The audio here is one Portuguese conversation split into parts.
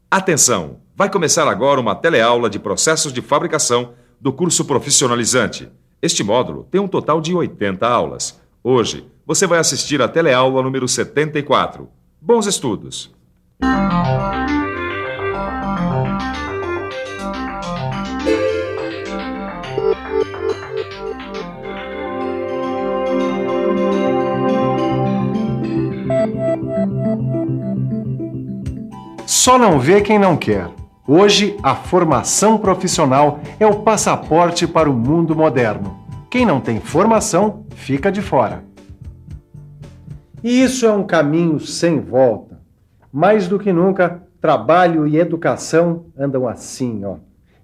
Atenção! Vai começar agora uma teleaula de processos de fabricação do curso profissionalizante. Este módulo tem um total de 80 aulas. Hoje, você vai assistir a teleaula número 74. Bons estudos! Só não vê quem não quer. Hoje, a formação profissional é o passaporte para o mundo moderno. Quem não tem formação, fica de fora. E isso é um caminho sem volta. Mais do que nunca, trabalho e educação andam assim, ó.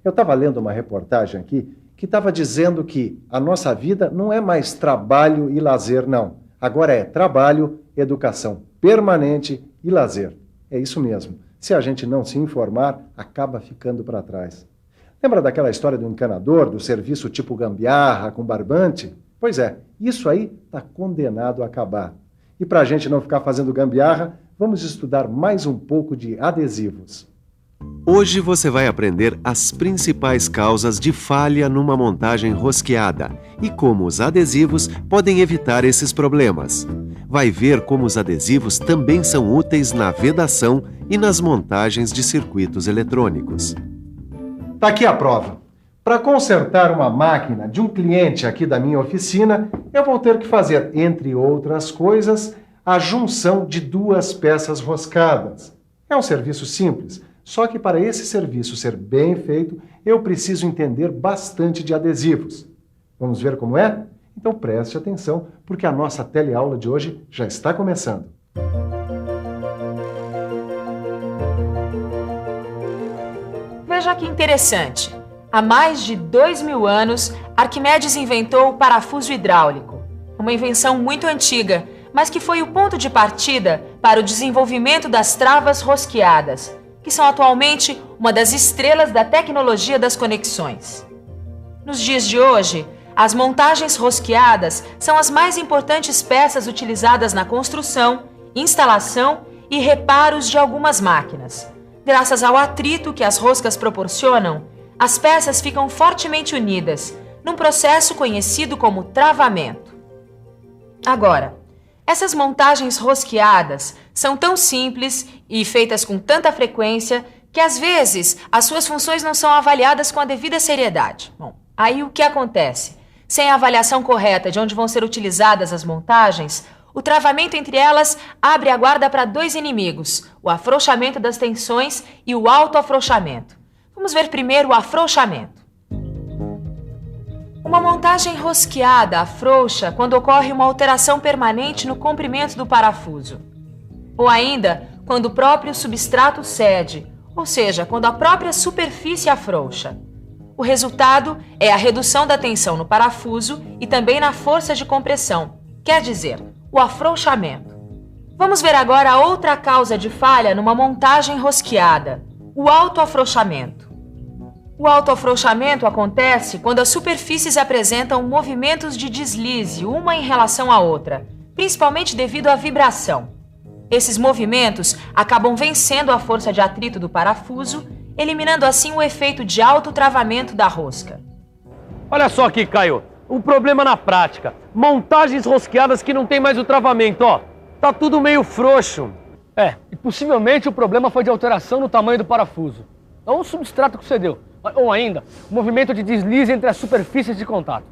Eu estava lendo uma reportagem aqui que estava dizendo que a nossa vida não é mais trabalho e lazer, não. Agora é trabalho, educação permanente e lazer. É isso mesmo. Se a gente não se informar, acaba ficando para trás. Lembra daquela história do encanador, do serviço tipo gambiarra com barbante? Pois é, isso aí está condenado a acabar. E para a gente não ficar fazendo gambiarra, vamos estudar mais um pouco de adesivos. Hoje você vai aprender as principais causas de falha numa montagem rosqueada e como os adesivos podem evitar esses problemas. Vai ver como os adesivos também são úteis na vedação e nas montagens de circuitos eletrônicos. Tá aqui a prova. Para consertar uma máquina de um cliente aqui da minha oficina, eu vou ter que fazer, entre outras coisas, a junção de duas peças roscadas. É um serviço simples, só que para esse serviço ser bem feito, eu preciso entender bastante de adesivos. Vamos ver como é? Então preste atenção, porque a nossa teleaula de hoje já está começando. Veja que interessante. Há mais de 2000 anos, Arquimedes inventou o parafuso hidráulico. Uma invenção muito antiga, mas que foi o ponto de partida para o desenvolvimento das travas rosqueadas, que são atualmente uma das estrelas da tecnologia das conexões. Nos dias de hoje, as montagens rosqueadas são as mais importantes peças utilizadas na construção, instalação e reparos de algumas máquinas. Graças ao atrito que as roscas proporcionam, as peças ficam fortemente unidas, num processo conhecido como travamento. Agora, essas montagens rosqueadas são tão simples e feitas com tanta frequência que, às vezes, as suas funções não são avaliadas com a devida seriedade. Bom, aí o que acontece? Sem a avaliação correta de onde vão ser utilizadas as montagens, o travamento entre elas abre a guarda para dois inimigos, o afrouxamento das tensões e o autoafrouxamento. Vamos ver primeiro o afrouxamento. Uma montagem rosqueada afrouxa quando ocorre uma alteração permanente no comprimento do parafuso. Ou ainda, quando o próprio substrato cede, ou seja, quando a própria superfície afrouxa. O resultado é a redução da tensão no parafuso e também na força de compressão, quer dizer, o afrouxamento. Vamos ver agora a outra causa de falha numa montagem rosqueada, o autoafrouxamento. O autoafrouxamento acontece quando as superfícies apresentam movimentos de deslize uma em relação à outra, principalmente devido à vibração. Esses movimentos acabam vencendo a força de atrito do parafuso, eliminando assim o efeito de autotravamento da rosca. Olha só aqui, Caio, um problema na prática. Montagens rosqueadas que não tem mais o travamento, ó. Tá tudo meio frouxo. E possivelmente o problema foi de alteração no tamanho do parafuso. Ou o substrato que cedeu. Ou ainda, o movimento de deslize entre as superfícies de contato.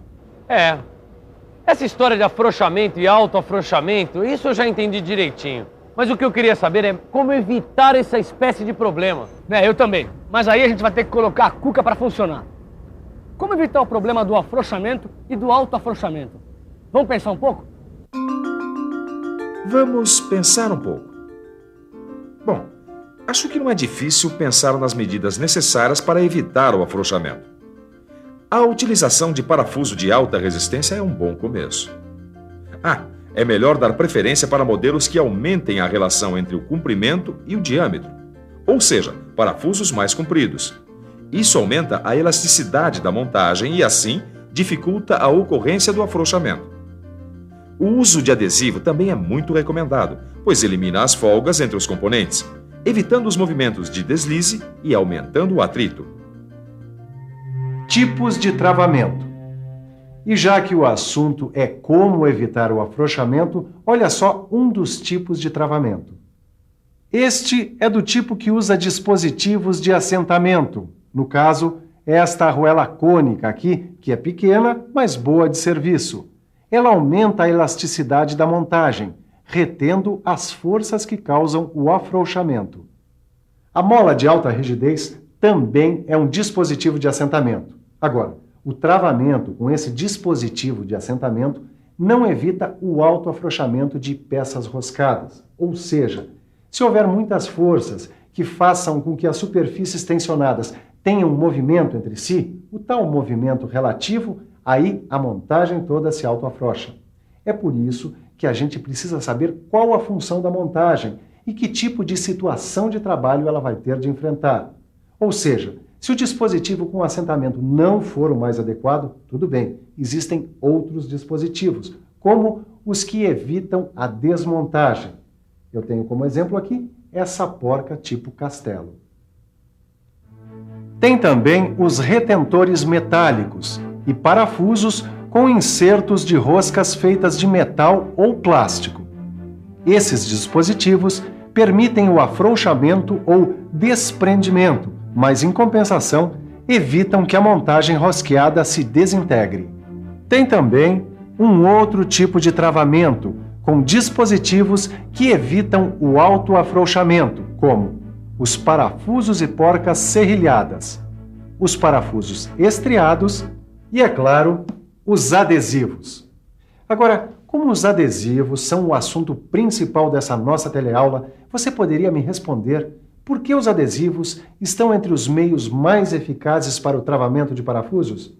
Essa história de afrouxamento e autoafrouxamento, isso eu já entendi direitinho. Mas o que eu queria saber é como evitar essa espécie de problema. Eu também. Mas aí a gente vai ter que colocar a cuca para funcionar. Como evitar o problema do afrouxamento e do autoafrouxamento? Vamos pensar um pouco? Vamos pensar um pouco. Bom, acho que não é difícil pensar nas medidas necessárias para evitar o afrouxamento. A utilização de parafuso de alta resistência é um bom começo. É melhor dar preferência para modelos que aumentem a relação entre o comprimento e o diâmetro, ou seja, parafusos mais compridos. Isso aumenta a elasticidade da montagem e, assim, dificulta a ocorrência do afrouxamento. O uso de adesivo também é muito recomendado, pois elimina as folgas entre os componentes. evitando os movimentos de deslize e aumentando o atrito. Tipos de travamento. E já que o assunto é como evitar o afrouxamento, olha só um dos tipos de travamento. Este é do tipo que usa dispositivos de assentamento. No caso, esta arruela cônica aqui, que é pequena, mas boa de serviço. Ela aumenta a elasticidade da montagem, retendo as forças que causam o afrouxamento. A mola de alta rigidez também é um dispositivo de assentamento. Agora, o travamento com esse dispositivo de assentamento não evita o autoafrouxamento de peças roscadas. Ou seja, se houver muitas forças que façam com que as superfícies tensionadas tenham um movimento entre si, o tal movimento relativo, aí a montagem toda se autoafrouxa. É por isso que a gente precisa saber qual a função da montagem e que tipo de situação de trabalho ela vai ter de enfrentar. Ou seja, se o dispositivo com assentamento não for o mais adequado, tudo bem, existem outros dispositivos, como os que evitam a desmontagem. Eu tenho como exemplo aqui essa porca tipo castelo. Tem também os retentores metálicos e parafusos com insertos de roscas feitas de metal ou plástico. Esses dispositivos permitem o afrouxamento ou desprendimento, mas, em compensação, evitam que a montagem rosqueada se desintegre. Tem também um outro tipo de travamento, com dispositivos que evitam o autoafrouxamento, como os parafusos e porcas serrilhadas, os parafusos estriados e, é claro, os adesivos. Agora, como os adesivos são o assunto principal dessa nossa teleaula, você poderia me responder por que os adesivos estão entre os meios mais eficazes para o travamento de parafusos?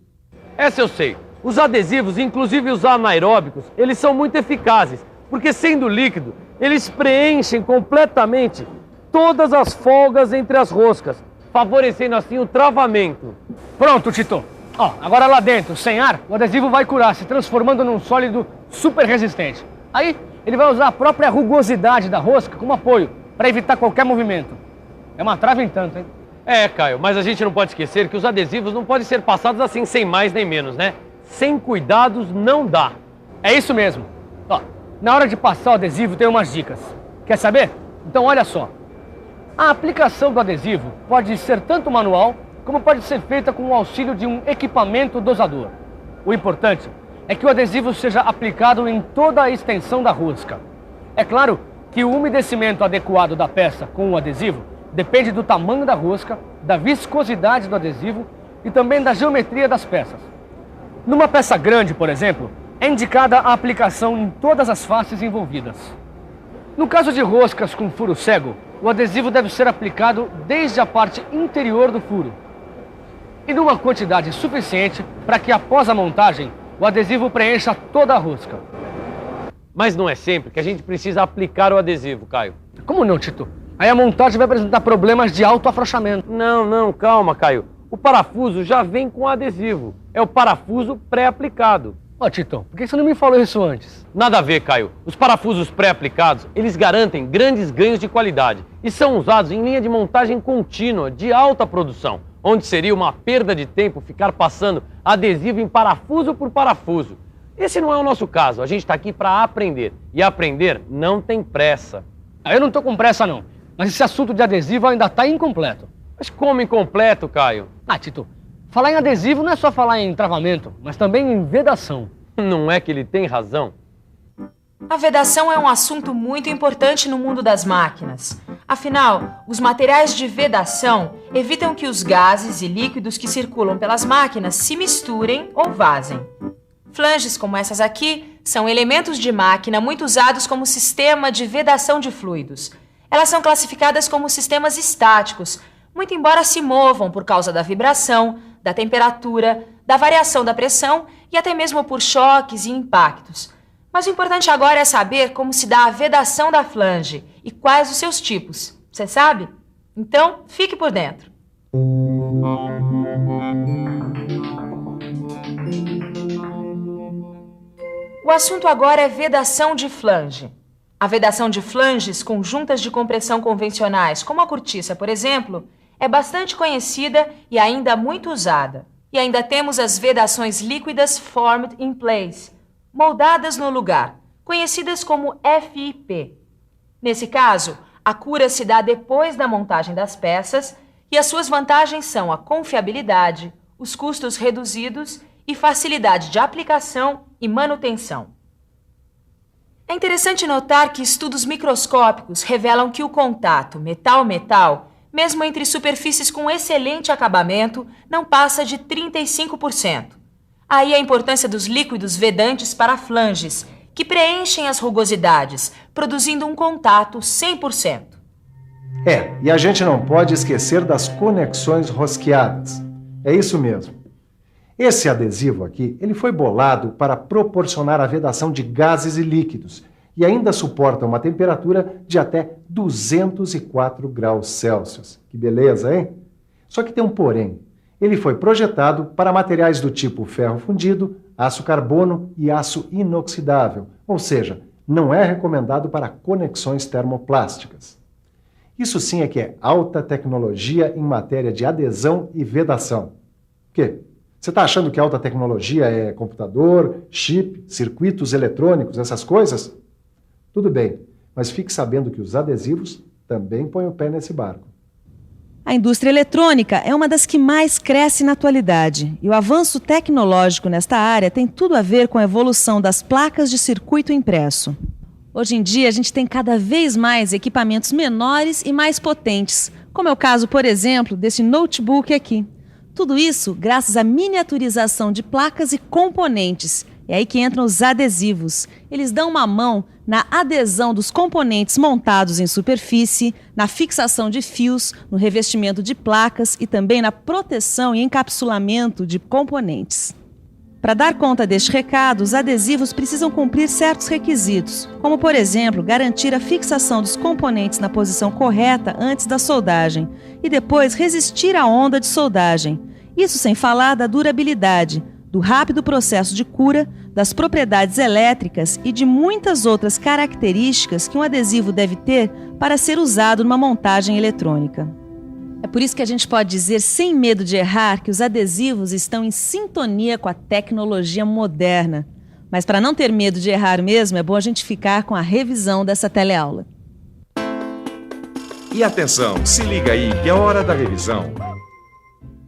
Essa eu sei. Os adesivos, inclusive os anaeróbicos, eles são muito eficazes, porque sendo líquido, eles preenchem completamente todas as folgas entre as roscas, favorecendo assim o travamento. Pronto, Tito. Ó, agora lá dentro, sem ar, o adesivo vai curar, se transformando num sólido super resistente. Aí, ele vai usar a própria rugosidade da rosca como apoio, para evitar qualquer movimento. É uma trava em tanto, hein? É, Caio, mas a gente não pode esquecer que os adesivos não podem ser passados assim, sem mais nem menos, né? Sem cuidados não dá. É isso mesmo. Ó, na hora de passar o adesivo tem umas dicas. Quer saber? Então olha só. A aplicação do adesivo pode ser tanto manual, como pode ser feita com o auxílio de um equipamento dosador. O importante é que o adesivo seja aplicado em toda a extensão da rosca. É claro que o umedecimento adequado da peça com o adesivo depende do tamanho da rosca, da viscosidade do adesivo e também da geometria das peças. Numa peça grande, por exemplo, é indicada a aplicação em todas as faces envolvidas. No caso de roscas com furo cego, o adesivo deve ser aplicado desde a parte interior do furo e numa quantidade suficiente para que, após a montagem, o adesivo preencha toda a rosca. Mas não é sempre que a gente precisa aplicar o adesivo, Caio. Como não, Tito? Aí a montagem vai apresentar problemas de autoafrouxamento. Não, calma, Caio. O parafuso já vem com adesivo. É o parafuso pré-aplicado. Ó, Tito, por que você não me falou isso antes? Nada a ver, Caio. Os parafusos pré-aplicados, eles garantem grandes ganhos de qualidade e são usados em linha de montagem contínua, de alta produção, onde seria uma perda de tempo ficar passando adesivo em parafuso por parafuso. Esse não é o nosso caso. A gente está aqui para aprender. E aprender não tem pressa. Eu não tô com pressa, não. Mas esse assunto de adesivo ainda está incompleto. Mas como incompleto, Caio? Tito, falar em adesivo não é só falar em travamento, mas também em vedação. Não é que ele tem razão? A vedação é um assunto muito importante no mundo das máquinas. Afinal, os materiais de vedação evitam que os gases e líquidos que circulam pelas máquinas se misturem ou vazem. Flanges como essas aqui são elementos de máquina muito usados como sistema de vedação de fluidos. Elas são classificadas como sistemas estáticos, muito embora se movam por causa da vibração, da temperatura, da variação da pressão e até mesmo por choques e impactos. Mas o importante agora é saber como se dá a vedação da flange e quais os seus tipos. Você sabe? Então, fique por dentro. O assunto agora é vedação de flange. A vedação de flanges com juntas de compressão convencionais, como a cortiça, por exemplo, é bastante conhecida e ainda muito usada. E ainda temos as vedações líquidas formed in place, moldadas no lugar, conhecidas como FIP. Nesse caso, a cura se dá depois da montagem das peças e as suas vantagens são a confiabilidade, os custos reduzidos e facilidade de aplicação e manutenção. É interessante notar que estudos microscópicos revelam que o contato metal-metal, mesmo entre superfícies com excelente acabamento, não passa de 35%. Aí a importância dos líquidos vedantes para flanges, que preenchem as rugosidades, produzindo um contato 100%. E a gente não pode esquecer das conexões rosqueadas. É isso mesmo. Esse adesivo aqui, ele foi bolado para proporcionar a vedação de gases e líquidos e ainda suporta uma temperatura de até 204 graus Celsius. Que beleza, hein? Só que tem um porém. Ele foi projetado para materiais do tipo ferro fundido, aço carbono e aço inoxidável, ou seja, não é recomendado para conexões termoplásticas. Isso sim é que é alta tecnologia em matéria de adesão e vedação. O quê? Você está achando que alta tecnologia é computador, chip, circuitos eletrônicos, essas coisas? Tudo bem, mas fique sabendo que os adesivos também põem o pé nesse barco. A indústria eletrônica é uma das que mais cresce na atualidade e o avanço tecnológico nesta área tem tudo a ver com a evolução das placas de circuito impresso. Hoje em dia, a gente tem cada vez mais equipamentos menores e mais potentes, como é o caso, por exemplo, desse notebook aqui. Tudo isso graças à miniaturização de placas e componentes. É aí que entram os adesivos. Eles dão uma mão na adesão dos componentes montados em superfície, na fixação de fios, no revestimento de placas e também na proteção e encapsulamento de componentes. Para dar conta deste recado, os adesivos precisam cumprir certos requisitos, como, por exemplo, garantir a fixação dos componentes na posição correta antes da soldagem e depois resistir à onda de soldagem. Isso sem falar da durabilidade, do rápido processo de cura, das propriedades elétricas e de muitas outras características que um adesivo deve ter para ser usado numa montagem eletrônica. É por isso que a gente pode dizer, sem medo de errar, que os adesivos estão em sintonia com a tecnologia moderna. Mas para não ter medo de errar mesmo, é bom a gente ficar com a revisão dessa teleaula. E atenção, se liga aí que é hora da revisão.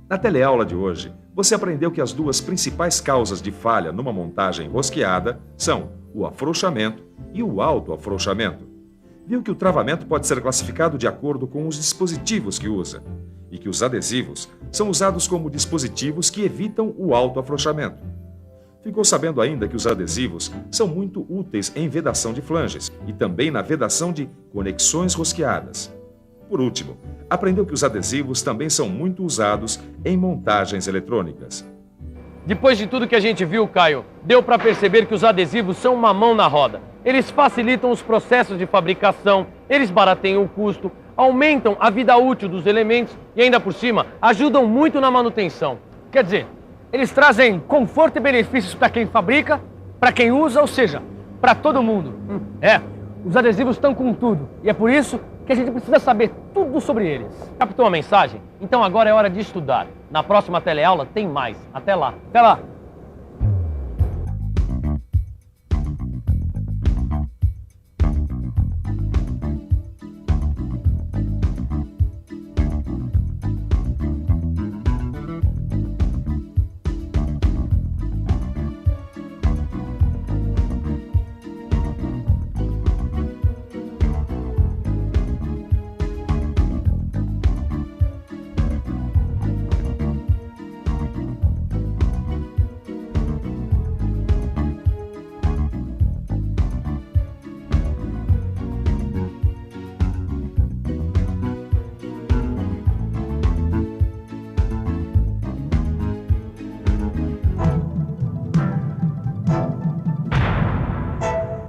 Na teleaula de hoje, você aprendeu que as duas principais causas de falha numa montagem rosqueada são o afrouxamento e o autoafrouxamento. Viu que o travamento pode ser classificado de acordo com os dispositivos que usa e que os adesivos são usados como dispositivos que evitam o autoafrouxamento. Ficou sabendo ainda que os adesivos são muito úteis em vedação de flanges e também na vedação de conexões rosqueadas. Por último, aprendeu que os adesivos também são muito usados em montagens eletrônicas. Depois de tudo que a gente viu, Caio, deu para perceber que os adesivos são uma mão na roda. Eles facilitam os processos de fabricação, eles barateiam o custo, aumentam a vida útil dos elementos e ainda por cima ajudam muito na manutenção. Quer dizer, eles trazem conforto e benefícios para quem fabrica, para quem usa, ou seja, para todo mundo. Os adesivos estão com tudo e é por isso que a gente precisa saber tudo sobre eles. Captou a mensagem? Então agora é hora de estudar. Na próxima teleaula tem mais. Até lá. Até lá.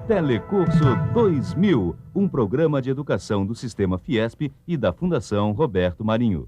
Telecurso 2000, um programa de educação do Sistema Fiesp e da Fundação Roberto Marinho.